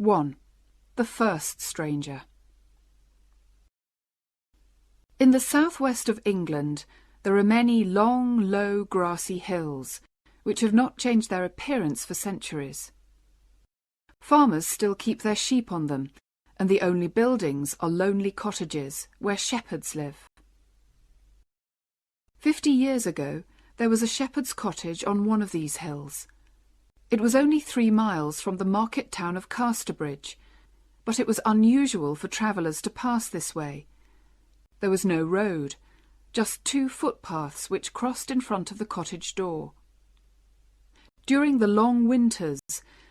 1. The First Stranger. In the southwest of England there are many long, low, grassy hills, which have not changed their appearance for centuries. Farmers still keep their sheep on them, and the only buildings are lonely cottages where shepherds live. 50 years ago there was a shepherd's cottage on one of these hills. It was only 3 miles from the market town of Casterbridge, but it was unusual for travellers to pass this way. There was no road, just 2 footpaths which crossed in front of the cottage door. During the long winters,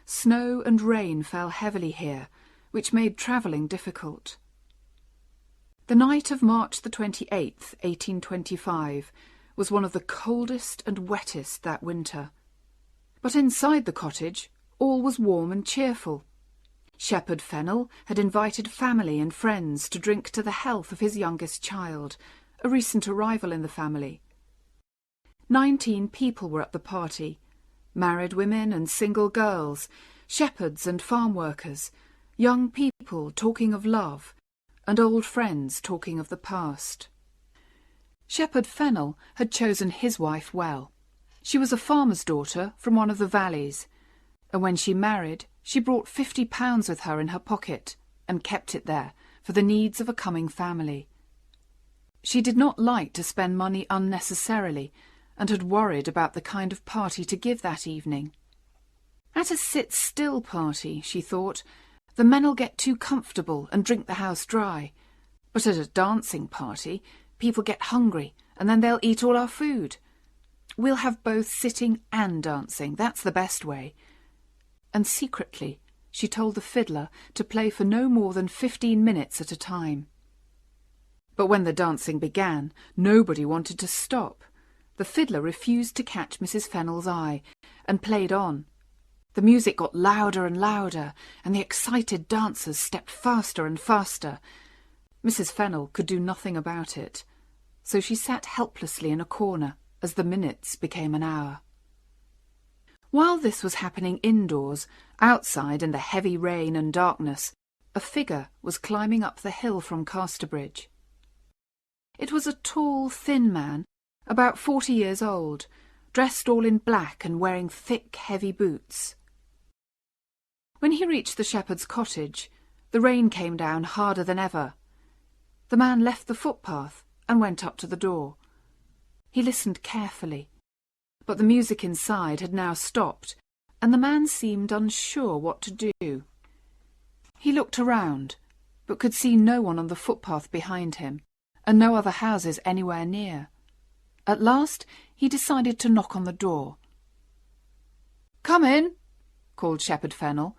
snow and rain fell heavily here, which made travelling difficult. The night of March the 28th, 1825, was one of the coldest and wettest that winter. But inside the cottage, all was warm and cheerful. Shepherd Fennel had invited family and friends to drink to the health of his youngest child, a recent arrival in the family. 19 people were at the party, married women and single girls, shepherds and farm workers, young people talking of love, and old friends talking of the past. Shepherd Fennel had chosen his wife well. She was a farmer's daughter from one of the valleys, and when she married, she brought £50 with her in her pocket and kept it there for the needs of a coming family. She did not like to spend money unnecessarily and had worried about the kind of party to give that evening. At a sit-still party, she thought, the men'll get too comfortable and drink the house dry. But at a dancing party, people get hungry and then they'll eat all our food. We'll have both sitting and dancing, that's the best way. And secretly, she told the fiddler to play for no more than 15 minutes at a time. But when the dancing began, nobody wanted to stop. The fiddler refused to catch Mrs. Fennel's eye, and played on. The music got louder and louder, and the excited dancers stepped faster and faster. Mrs. Fennel could do nothing about it, so she sat helplessly in a corner as the minutes became an hour. While this was happening indoors, outside in the heavy rain and darkness, a figure was climbing up the hill from Casterbridge. It was a tall, thin man, about 40 years old, dressed all in black and wearing thick, heavy boots. When he reached the shepherd's cottage, the rain came down harder than ever. The man left the footpath and went up to the door. He listened carefully, but the music inside had now stopped, and the man seemed unsure what to do. He looked around, but could see no one on the footpath behind him, and no other houses anywhere near. At last he decided to knock on the door. "Come in," called Shepherd Fennel.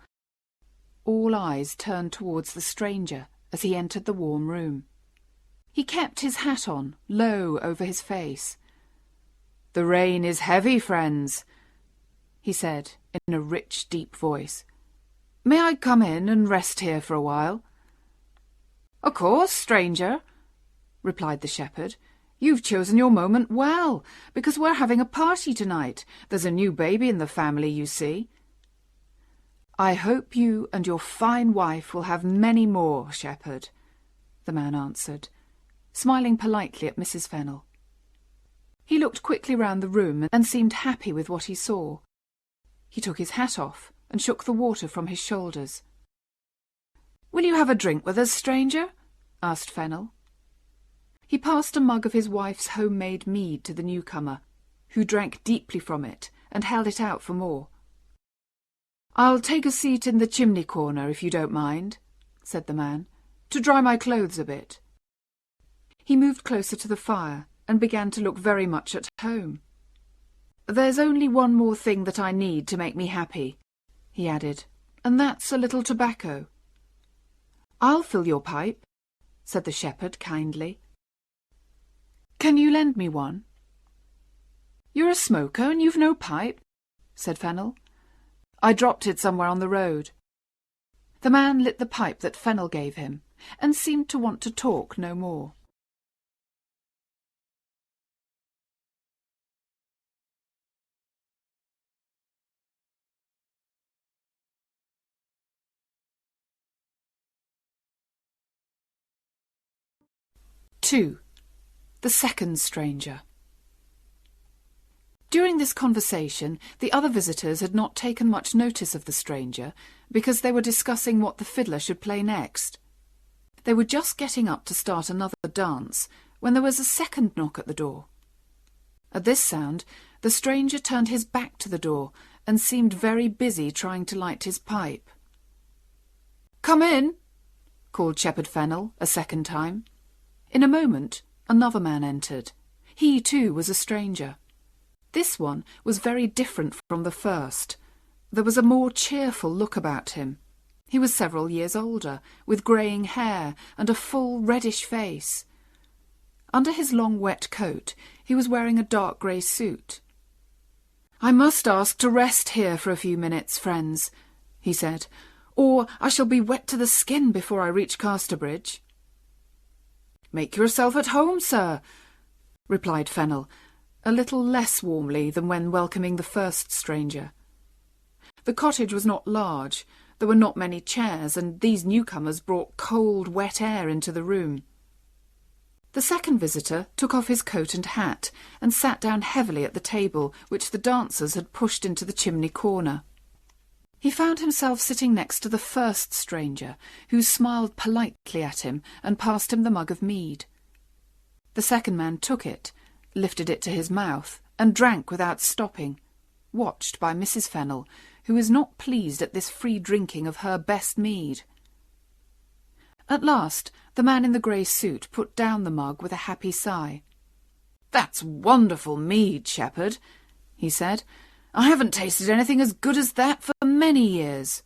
All eyes turned towards the stranger as he entered the warm room. He kept his hat on, low over his face. "The rain is heavy, friends," he said in a rich, deep voice. "May I come in and rest here for a while?" "Of course, stranger," replied the shepherd. "You've chosen your moment well, because we're having a party tonight. There's a new baby in the family, you see." "I hope you and your fine wife will have many more, shepherd," the man answered, smiling politely at Mrs. Fennel. He looked quickly round the room and seemed happy with what he saw. He took his hat off and shook the water from his shoulders. "Will you have a drink with us, stranger?" asked Fennel. He passed a mug of his wife's homemade mead to the newcomer, who drank deeply from it and held it out for more. "I'll take a seat in the chimney corner, if you don't mind," said the man, "to dry my clothes a bit." He moved closer to the fire and began to look very much at home. "There's only one more thing that I need to make me happy," he added, "and that's a little tobacco." "I'll fill your pipe," said the shepherd kindly. "Can you lend me one?" "You're a smoker and you've no pipe?" said Fennel. "I dropped it somewhere on the road." The man lit the pipe that Fennel gave him, and seemed to want to talk no more. 2. The second stranger. During this conversation, the other visitors had not taken much notice of the stranger, because they were discussing what the fiddler should play next. They were just getting up to start another dance, when there was a second knock at the door. At this sound, the stranger turned his back to the door and seemed very busy trying to light his pipe. "Come in," called Shepherd Fennel a second time. In a moment, another man entered. He, too, was a stranger. This one was very different from the first. There was a more cheerful look about him. He was several years older, with greying hair and a full reddish face. Under his long wet coat, he was wearing a dark grey suit. "I must ask to rest here for a few minutes, friends," he said, "or I shall be wet to the skin before I reach Casterbridge." "Make yourself at home, sir," replied Fennel, a little less warmly than when welcoming the first stranger. The cottage was not large, there were not many chairs, and these newcomers brought cold, wet air into the room. The second visitor took off his coat and hat and sat down heavily at the table which the dancers had pushed into the chimney corner. He found himself sitting next to the first stranger, who smiled politely at him and passed him the mug of mead. The second man took it, lifted it to his mouth, and drank without stopping, watched by Mrs. Fennel, who was not pleased at this free drinking of her best mead. At last, the man in the grey suit put down the mug with a happy sigh. "That's wonderful mead, Shepherd," he said. "I haven't tasted anything as good as that for many years."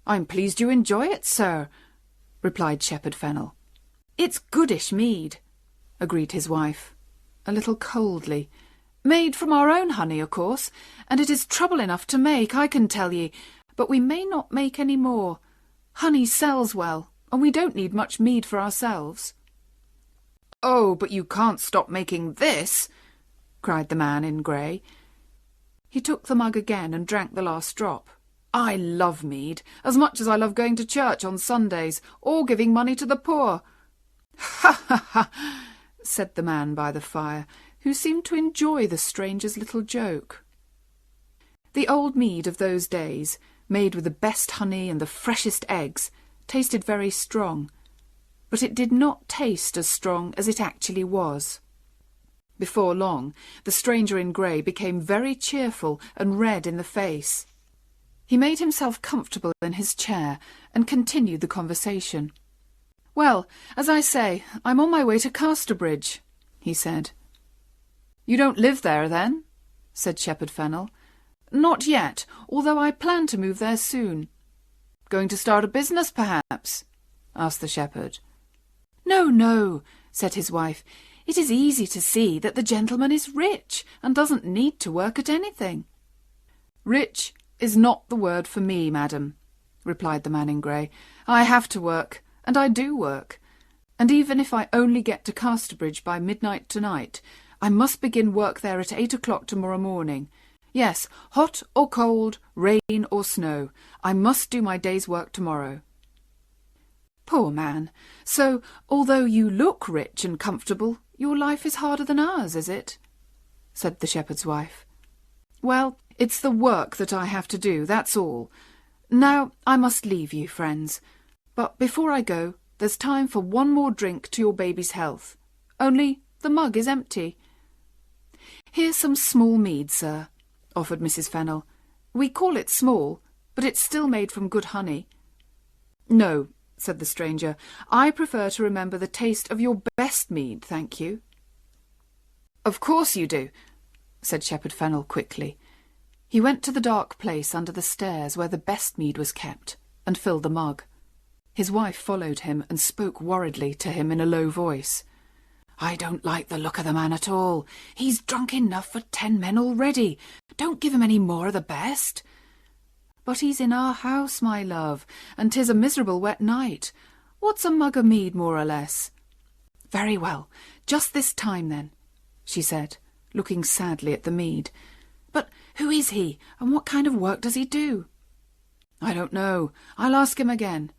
"I'm pleased you enjoy it, sir," replied Shepherd Fennel. "It's goodish mead," agreed his wife, a little coldly. "Made from our own honey, of course, and it is trouble enough to make, I can tell ye, but we may not make any more. Honey sells well, and we don't need much mead for ourselves." "Oh, but you can't stop making this," cried the man in grey. He took the mug again and drank the last drop. "I love mead, as much as I love going to church on Sundays, or giving money to the poor." "Ha, ha, ha," said the man by the fire, who seemed to enjoy the stranger's little joke. The old mead of those days, made with the best honey and the freshest eggs, tasted very strong, but it did not taste as strong as it actually was. Before long, the stranger in grey became very cheerful and red in the face. He made himself comfortable in his chair and continued the conversation. "Well, as I say, I'm on my way to Casterbridge," he said. "You don't live there, then?" said Shepherd Fennel. "Not yet, although I plan to move there soon." "Going to start a business, perhaps?" asked the shepherd. "No, no," said his wife. "It is easy to see that the gentleman is rich and doesn't need to work at anything." "Rich is not the word for me, madam," replied the man in grey. "I have to work, and I do work. And even if I only get to Casterbridge by midnight tonight, I must begin work there at 8 o'clock tomorrow morning. Yes, hot or cold, rain or snow, I must do my day's work tomorrow." "Poor man! So, although you look rich and comfortable, your life is harder than ours, is it?" said the shepherd's wife. "Well, it's the work that I have to do, that's all. Now I must leave you, friends. But before I go, there's time for one more drink to your baby's health. Only the mug is empty." "Here's some small mead, sir," offered Mrs. Fennel. "We call it small, but it's still made from good honey." "No," said the stranger. "I prefer to remember the taste of your best mead, thank you." "Of course you do," said Shepherd Fennel quickly. He went to the dark place under the stairs where the best mead was kept, and filled the mug. His wife followed him and spoke worriedly to him in a low voice. "I don't like the look of the man at all. He's drunk enough for 10 men already. Don't give him any more of the best." "But he's in our house, my love, and 'tis a miserable wet night. What's a mug of mead, more or less?" "Very well, just this time then," she said, looking sadly at the mead. "But who is he, and what kind of work does he do?" "I don't know. I'll ask him again."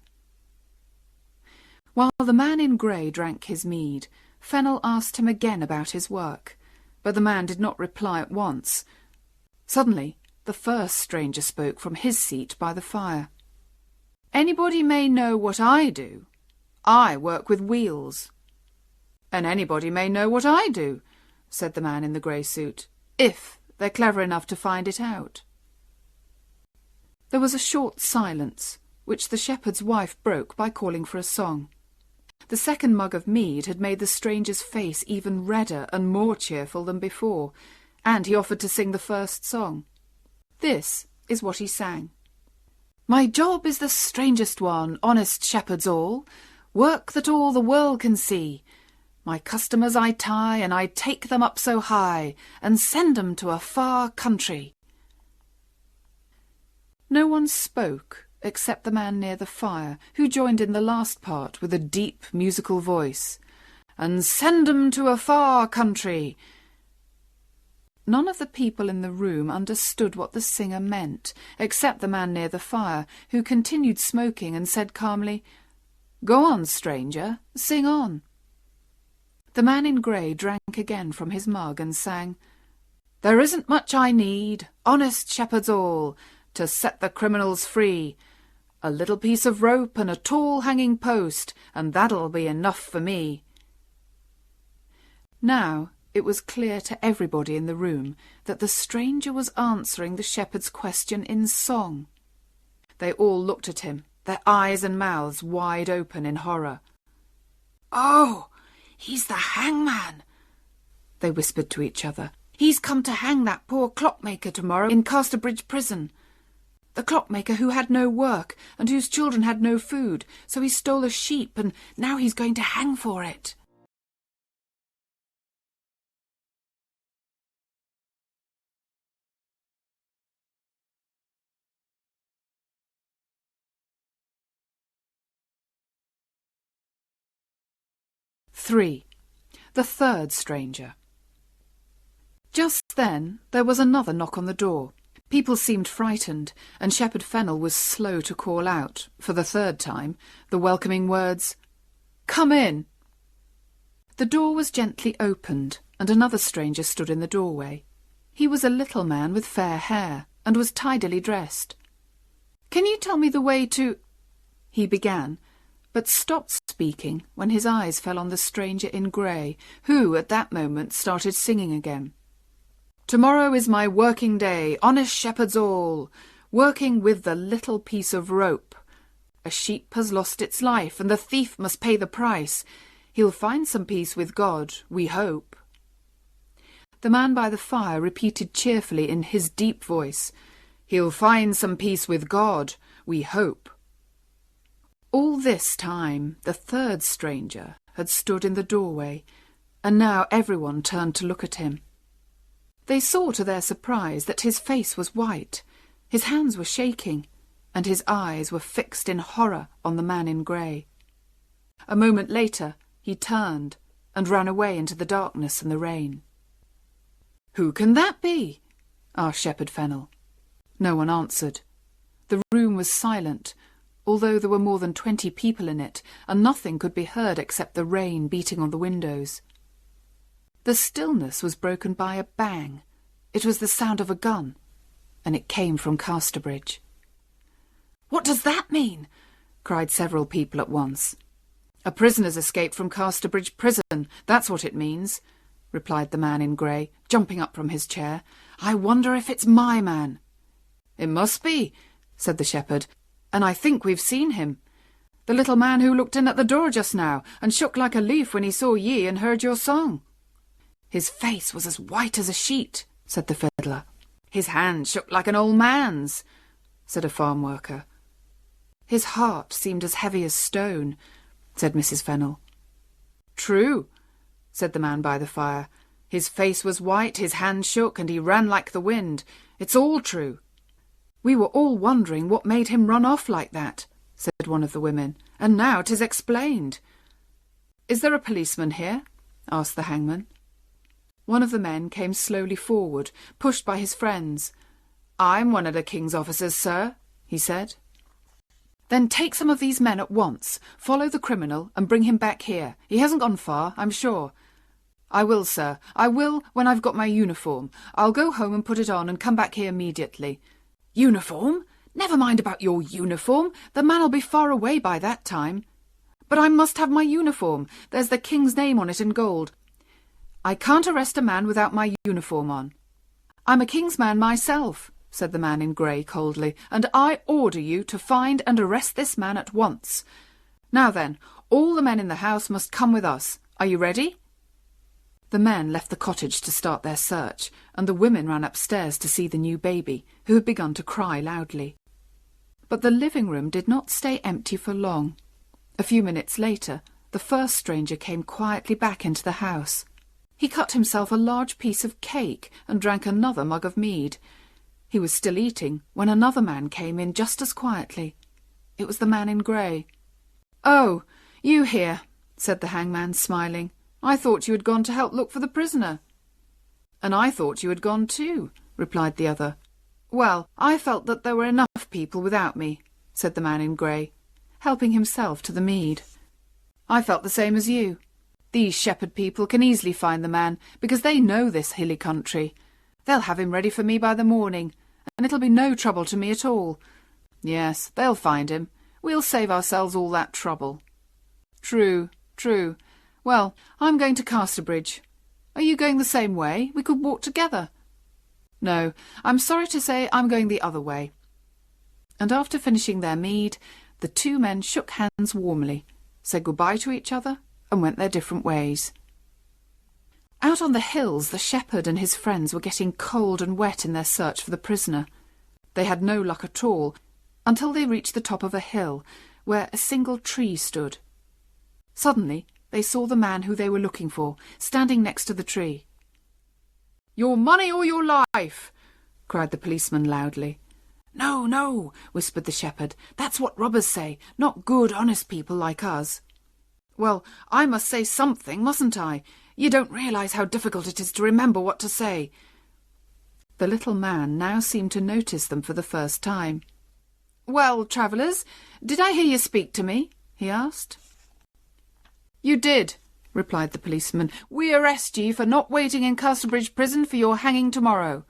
While the man in grey drank his mead, Fennel asked him again about his work, but the man did not reply at once. Suddenly, the first stranger spoke from his seat by the fire. "Anybody may know what I do. I work with wheels." "And anybody may know what I do," said the man in the grey suit, "if they're clever enough to find it out." There was a short silence, which the shepherd's wife broke by calling for a song. The second mug of mead had made the stranger's face even redder and more cheerful than before, and he offered to sing the first song. This is what he sang. "My job is the strangest one, honest shepherds all, work that all the world can see. My customers I tie, and I take them up so high, and send 'em to a far country." No one spoke except the man near the fire, who joined in the last part with a deep musical voice. "And send 'em to a far country." None of the people in the room understood what the singer meant, except the man near the fire, who continued smoking and said calmly, "Go on, stranger, sing on." The man in grey drank again from his mug and sang, "There isn't much I need, honest shepherds all, to set the criminals free. A little piece of rope and a tall hanging post, and that'll be enough for me." Now it was clear to everybody in the room that the stranger was answering the shepherd's question in song. They all looked at him, their eyes and mouths wide open in horror. "Oh, he's the hangman," they whispered to each other. "He's come to hang that poor clockmaker tomorrow in Casterbridge prison. The clockmaker who had no work and whose children had no food, so he stole a sheep and now he's going to hang for it." "3. The third stranger." Just then there was another knock on the door. People seemed frightened, and Shepherd Fennel was slow to call out, for the third time, the welcoming words, "Come in." The door was gently opened, and another stranger stood in the doorway. He was a little man with fair hair, and was tidily dressed. "Can you tell me the way to—" he began, but stopped speaking when his eyes fell on the stranger in grey, who, at that moment, started singing again. "Tomorrow is my working day, honest shepherds all, working with the little piece of rope. A sheep has lost its life, and the thief must pay the price. He'll find some peace with God, we hope." The man by the fire repeated cheerfully in his deep voice, "He'll find some peace with God, we hope." All this time the third stranger had stood in the doorway, and now everyone turned to look at him. They saw to their surprise that his face was white, his hands were shaking, and his eyes were fixed in horror on the man in grey. A moment later he turned and ran away into the darkness and the rain. "Who can that be?" asked Shepherd Fennel. No one answered. The room was silent, although there were more than 20 people in it, and nothing could be heard except the rain beating on the windows. The stillness was broken by a bang. It was the sound of a gun, and it came from Casterbridge. "What does that mean?" cried several people at once. "A prisoner's escaped from Casterbridge prison, that's what it means," replied the man in grey, jumping up from his chair. "I wonder if it's my man." "It must be," said the shepherd, "and I think we've seen him. The little man who looked in at the door just now, and shook like a leaf when he saw ye and heard your song." "His face was as white as a sheet," said the fiddler. "His hand shook like an old man's," said a farm worker. "His heart seemed as heavy as stone," said Mrs. Fennel. "True," said the man by the fire. "His face was white, his hand shook, and he ran like the wind. It's all true." "We were all wondering what made him run off like that," said one of the women, "and now 'tis explained." "Is there a policeman here?" asked the hangman. One of the men came slowly forward, pushed by his friends. "I'm one of the king's officers, sir," he said. Then take some of these men at once, follow the criminal and bring him back here. He hasn't gone far, I'm sure. I will, sir. I will when I've got my uniform. I'll go home and put it on and come back here immediately. Uniform? Never mind about your uniform. The man'll be far away by that time. But I must have my uniform. There's the King's name on it in gold. I can't arrest a man without my uniform on. I'm a King's man myself, said the man in grey coldly, and I order you to find and arrest this man at once. Now then, all the men in the house must come with us. Are you ready? The men left the cottage to start their search, and the women ran upstairs to see the new baby, who had begun to cry loudly. But the living room did not stay empty for long. A few minutes later, the first stranger came quietly back into the house. He cut himself a large piece of cake and drank another mug of mead. He was still eating when another man came in just as quietly. It was the man in grey. "Oh, you here," said the hangman, smiling. "I thought you had gone to help look for the prisoner." "And I thought you had gone too," replied the other. "Well, I felt that there were enough people without me," said the man in grey, helping himself to the mead. "I felt the same as you. These shepherd people can easily find the man, because they know this hilly country. They'll have him ready for me by the morning, and it'll be no trouble to me at all. Yes, they'll find him. We'll save ourselves all that trouble." "True, true. Well, I'm going to Casterbridge. Are you going the same way? We could walk together." "No, I'm sorry to say I'm going the other way." And after finishing their mead, the two men shook hands warmly, said goodbye to each other, and went their different ways. Out on the hills, the shepherd and his friends were getting cold and wet in their search for the prisoner. They had no luck at all, until they reached the top of a hill, where a single tree stood. Suddenly, they saw the man who they were looking for, standing next to the tree. "Your money or your life!" cried the policeman loudly. "No, no," whispered the shepherd. "That's what robbers say, not good, honest people like us." "Well, I must say something, mustn't I? You don't realise how difficult it is to remember what to say." The little man now seemed to notice them for the first time. "Well, travellers, did I hear you speak to me?" he asked. "You did," replied the policeman. "We arrest ye for not waiting in Casterbridge prison for your hanging tomorrow."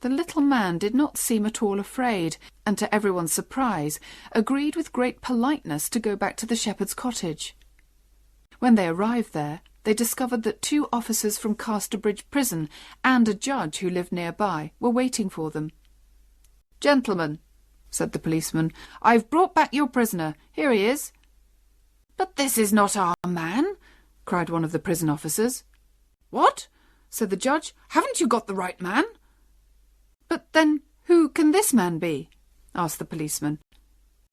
The little man did not seem at all afraid, and to everyone's surprise, agreed with great politeness to go back to the shepherd's cottage. When they arrived there, they discovered that 2 officers from Casterbridge prison and a judge who lived nearby were waiting for them. "Gentlemen," said the policeman, "I've brought back your prisoner. Here he is." "But this is not our man," cried one of the prison officers. "What?" said the judge. "Haven't you got the right man?" "But then who can this man be?" asked the policeman.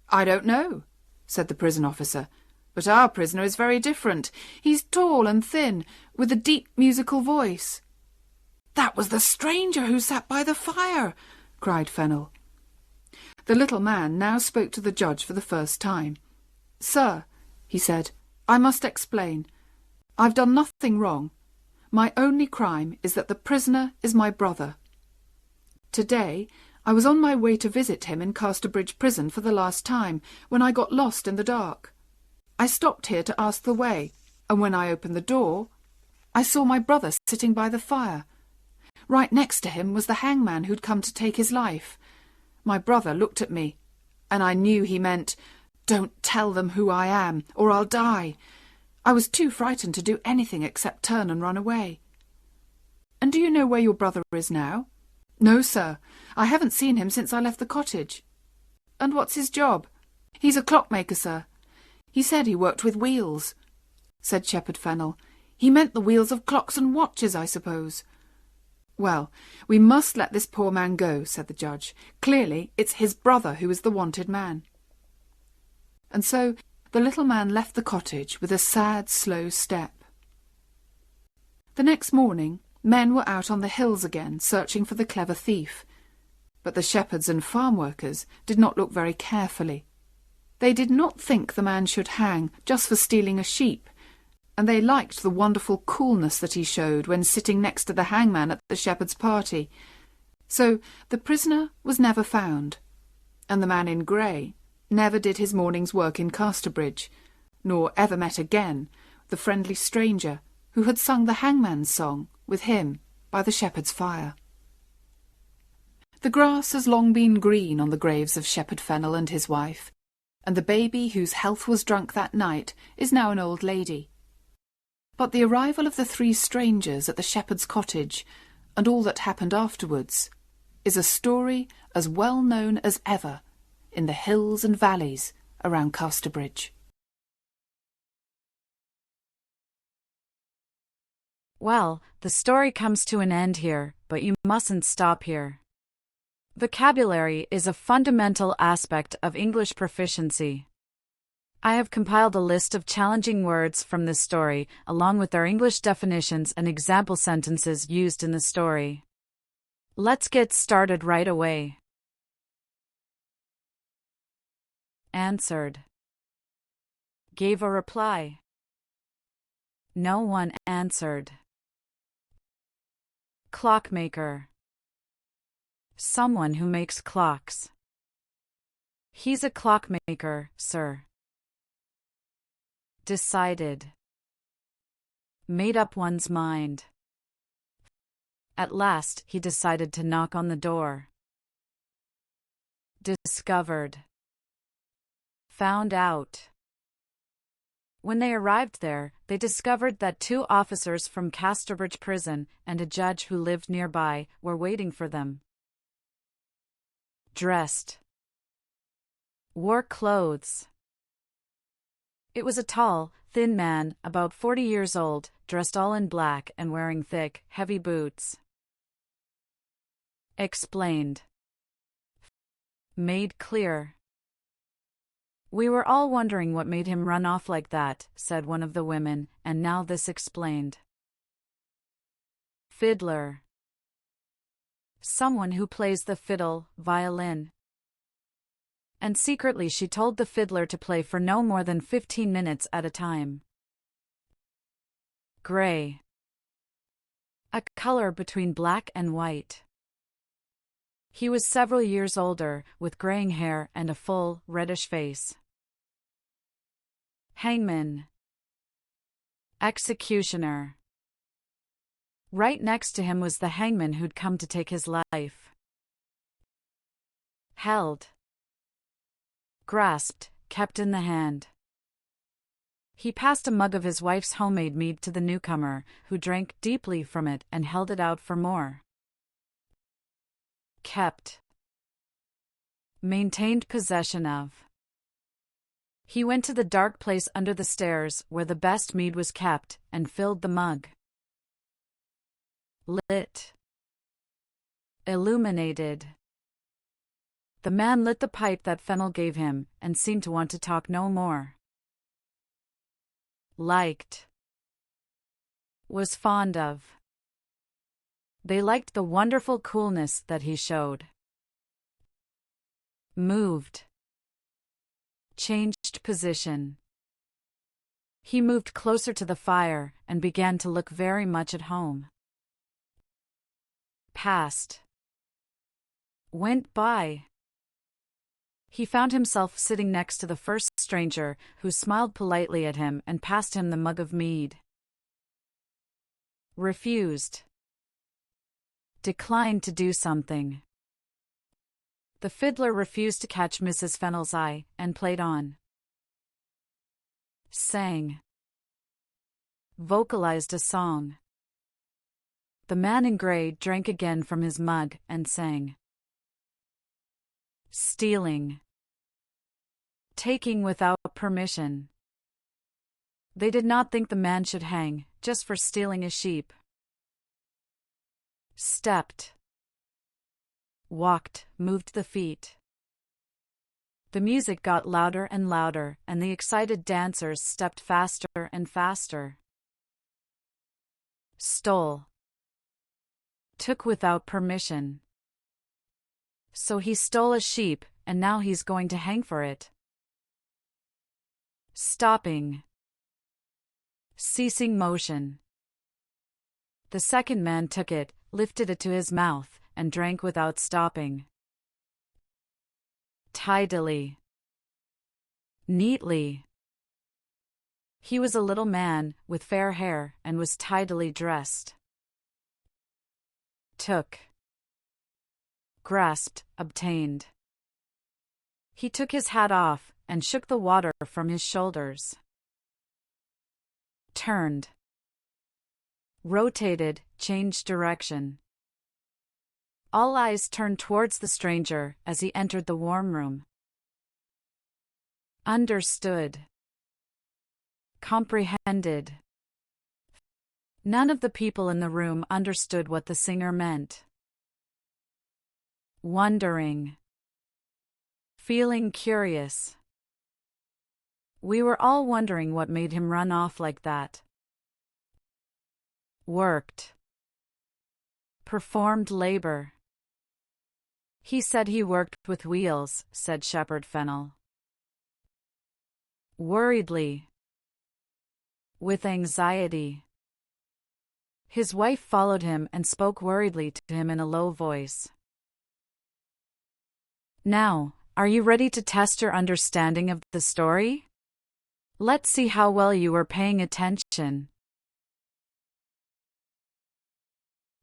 "I don't know," said the prison officer, "but our prisoner is very different. He's tall and thin, with a deep musical voice." "That was the stranger who sat by the fire," cried Fennel. The little man now spoke to the judge for the first time. "Sir," he said, "I must explain. I've done nothing wrong. My only crime is that the prisoner is my brother. Today I was on my way to visit him in Casterbridge prison for the last time, when I got lost in the dark. I stopped here to ask the way, and when I opened the door, I saw my brother sitting by the fire. Right next to him was the hangman who'd come to take his life. My brother looked at me, and I knew he meant, 'Don't tell them who I am, or I'll die.' I was too frightened to do anything except turn and run away." "And do you know where your brother is now?" "No, sir. I haven't seen him since I left the cottage." "And what's his job?" "He's a clockmaker, sir." "He said he worked with wheels," said Shepherd Fennel. "He meant the wheels of clocks and watches, I suppose." "Well, we must let this poor man go," said the judge. "Clearly it's his brother who is the wanted man." And so the little man left the cottage with a sad, slow step. The next morning, men were out on the hills again, searching for the clever thief. But the shepherds and farm workers did not look very carefully. They did not think the man should hang just for stealing a sheep, and they liked the wonderful coolness that he showed when sitting next to the hangman at the shepherd's party. So the prisoner was never found, and the man in grey never did his morning's work in Casterbridge, nor ever met again the friendly stranger who had sung the hangman's song with him by the shepherd's fire. The grass has long been green on the graves of Shepherd Fennel and his wife, and the baby whose health was drunk that night is now an old lady. But the arrival of the three strangers at the shepherd's cottage, and all that happened afterwards, is a story as well known as ever in the hills and valleys around Casterbridge. Well, the story comes to an end here, but you mustn't stop here. Vocabulary is a fundamental aspect of English proficiency. I have compiled a list of challenging words from this story, along with their English definitions and example sentences used in the story. Let's get started right away. Answered. Gave a reply. No one answered. Clockmaker. Someone who makes clocks. He's a clockmaker, sir. Decided. Made up one's mind. At last, he decided to knock on the door. Discovered. Found out. When they arrived there, they discovered that 2 officers from Casterbridge prison and a judge who lived nearby were waiting for them. Dressed. Wore clothes. It was a tall, thin man, about 40 years old, dressed all in black and wearing thick, heavy boots. Explained. Made clear. We were all wondering what made him run off like that, said one of the women, and now this explained. Fiddler. Someone who plays the fiddle, violin. And secretly she told the fiddler to play for no more than 15 minutes at a time. Gray. A color between black and white. He was several years older, with graying hair and a full, reddish face. Hangman. Executioner. Right next to him was the hangman who'd come to take his life. Held. Grasped, kept in the hand. He passed a mug of his wife's homemade mead to the newcomer, who drank deeply from it and held it out for more. Kept. Maintained possession of. He went to the dark place under the stairs where the best mead was kept and filled the mug. Lit. Illuminated. The man lit the pipe that Fennel gave him and seemed to want to talk no more. Liked. Was fond of. They liked the wonderful coolness that he showed. Moved. Changed position. He moved closer to the fire and began to look very much at home. Passed. Went by. He found himself sitting next to the first stranger, who smiled politely at him and passed him the mug of mead. Refused. Declined to do something. The fiddler refused to catch Mrs. Fennel's eye and played on. Sang. Vocalized a song. The man in grey drank again from his mug and sang. Stealing. Taking without permission. They did not think the man should hang, just for stealing a sheep. Stepped. Walked, moved the feet. The music got louder and louder, and the excited dancers stepped faster and faster. Stole. Took without permission. So he stole a sheep, and now he's going to hang for it. Stopping. Ceasing motion. The second man took it, lifted it to his mouth, and drank without stopping. Tidily. neatly. He was a little man, with fair hair, and was tidily dressed. Took. Grasped, obtained. He took his hat off, and shook the water from his shoulders. Turned. Rotated, changed direction. All eyes turned towards the stranger as he entered the warm room. Understood. Comprehended. None of the people in the room understood what the singer meant. Wondering. Feeling curious. We were all wondering what made him run off like that. Worked. Performed labor. He said he worked with wheels, said Shepherd Fennel. Worriedly. With anxiety. His wife followed him and spoke worriedly to him in a low voice. Now, are you ready to test your understanding of the story? Let's see how well you were paying attention.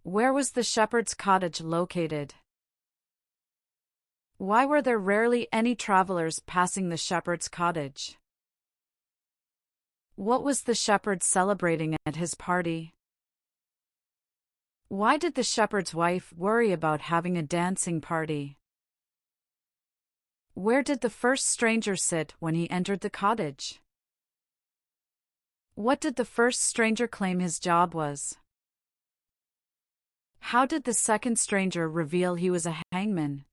Where was the shepherd's cottage located? Why were there rarely any travelers passing the shepherd's cottage? What was the shepherd celebrating at his party? Why did the shepherd's wife worry about having a dancing party? Where did the first stranger sit when he entered the cottage? What did the first stranger claim his job was? How did the second stranger reveal he was a hangman?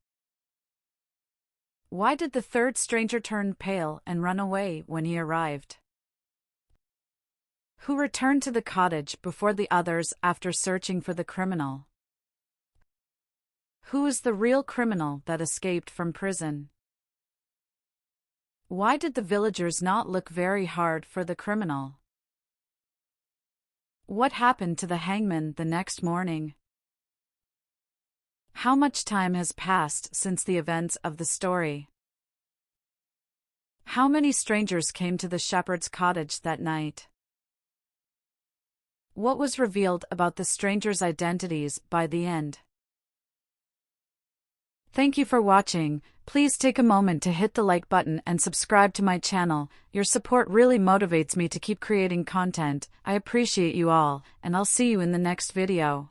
Why did the third stranger turn pale and run away when he arrived? Who returned to the cottage before the others after searching for the criminal? Who is the real criminal that escaped from prison? Why did the villagers not look very hard for the criminal? What happened to the hangman the next morning? How much time has passed since the events of the story? How many strangers came to the shepherd's cottage that night? What was revealed about the strangers' identities by the end? Thank you for watching. Please take a moment to hit the like button and subscribe to my channel. Your support really motivates me to keep creating content. I appreciate you all, and I'll see you in the next video.